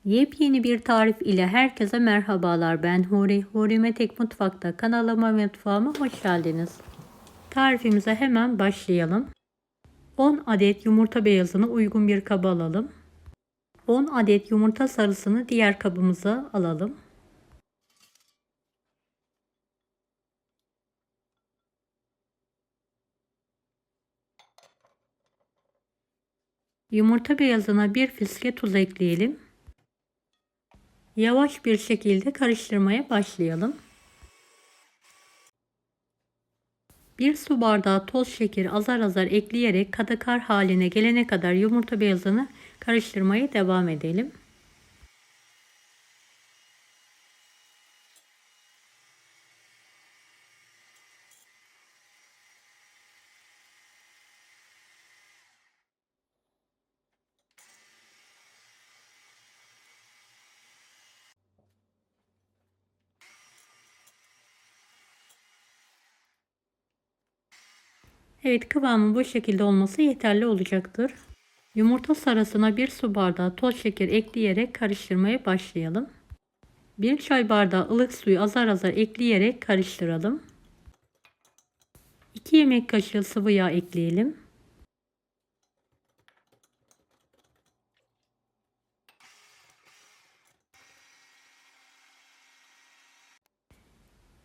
Yepyeni bir tarif ile herkese merhabalar. Ben Huri. Huri'me Tek Mutfak'ta kanalıma ve mutfağıma hoş geldiniz. Tarifimize hemen başlayalım. 10 adet yumurta beyazını uygun bir kaba alalım. 10 adet yumurta sarısını diğer kabımıza alalım. Yumurta beyazına bir fiske tuz ekleyelim. Yavaş bir şekilde karıştırmaya başlayalım. 1 su bardağı toz şekeri azar azar ekleyerek katı kar haline gelene kadar yumurta beyazını karıştırmaya devam edelim. Evet, kıvamın bu şekilde olması yeterli olacaktır. Yumurta sarısına 1 su bardağı toz şeker ekleyerek karıştırmaya başlayalım. 1 çay bardağı ılık suyu azar azar ekleyerek karıştıralım. 2 yemek kaşığı sıvı yağ ekleyelim.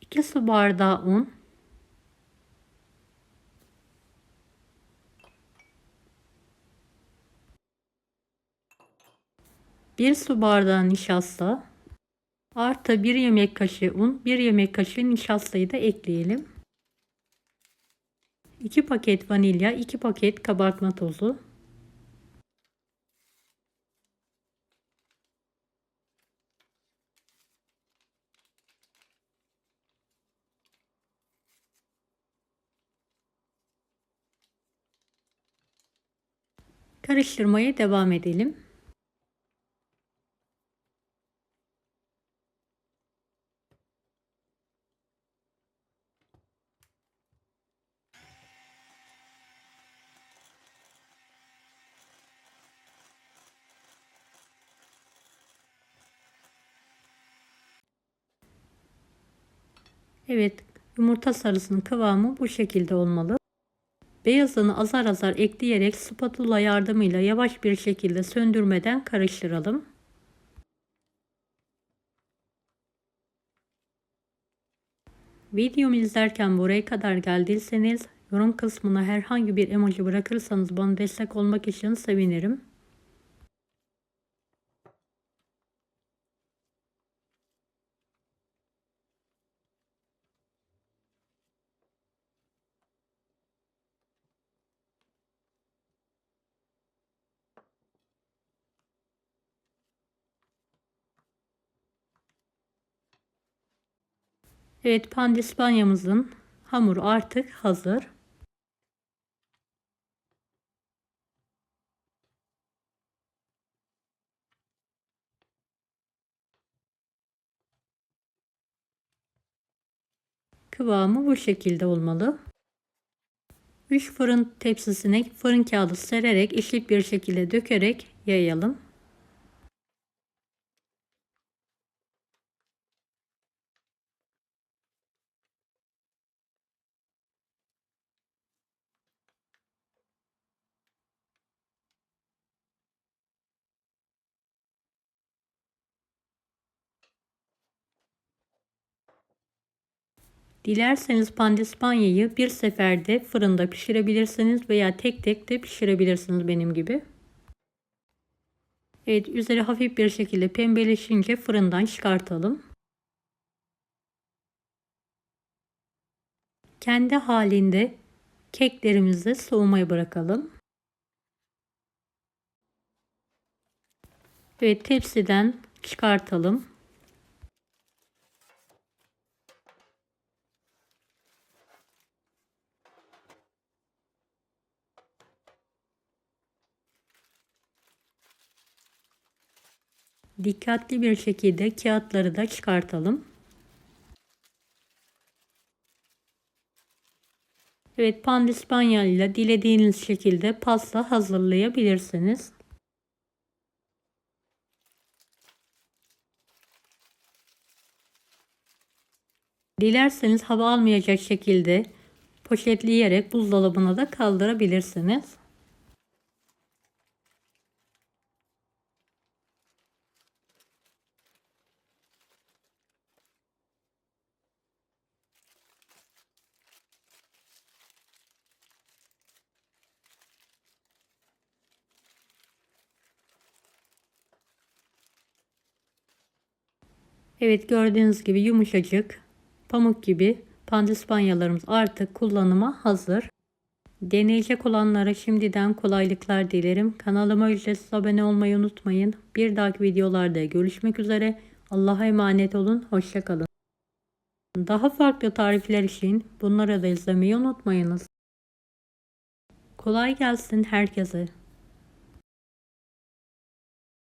İki su bardağı un. 1 su bardağı nişasta. Artı 1 yemek kaşığı un, 1 yemek kaşığı nişastayı da ekleyelim. 2 paket vanilya, 2 paket kabartma tozu. Karıştırmaya devam edelim. Evet, yumurta sarısının kıvamı bu şekilde olmalı. Beyazını azar azar ekleyerek spatula yardımıyla yavaş bir şekilde söndürmeden karıştıralım. Videomu izlerken buraya kadar geldiyseniz yorum kısmına herhangi bir emoji bırakırsanız bana destek olmak için sevinirim. Evet, pandispanyamızın hamuru artık hazır. Kıvamı bu şekilde olmalı. 3 fırın tepsisine fırın kağıdı sererek eşit bir şekilde dökerek yayalım. Dilerseniz pandispanyayı bir seferde fırında pişirebilirsiniz veya tek tek de pişirebilirsiniz benim gibi. Evet, üzeri hafif bir şekilde pembeleşince fırından çıkartalım. Kendi halinde keklerimizi soğumaya bırakalım. Evet, tepsiden çıkartalım. Dikkatli bir şekilde kağıtları da çıkartalım. Evet, pandispanya ile dilediğiniz şekilde pasta hazırlayabilirsiniz. Dilerseniz hava almayacak şekilde poşetleyerek buzdolabına da kaldırabilirsiniz. Evet, gördüğünüz gibi yumuşacık, pamuk gibi pandispanyalarımız artık kullanıma hazır. Deneyecek olanlara şimdiden kolaylıklar dilerim. Kanalıma ücretsiz abone olmayı unutmayın. Bir dahaki videolarda görüşmek üzere. Allah'a emanet olun. Hoşça kalın. Daha farklı tarifler için bunları da izlemeyi unutmayınız. Kolay gelsin herkese.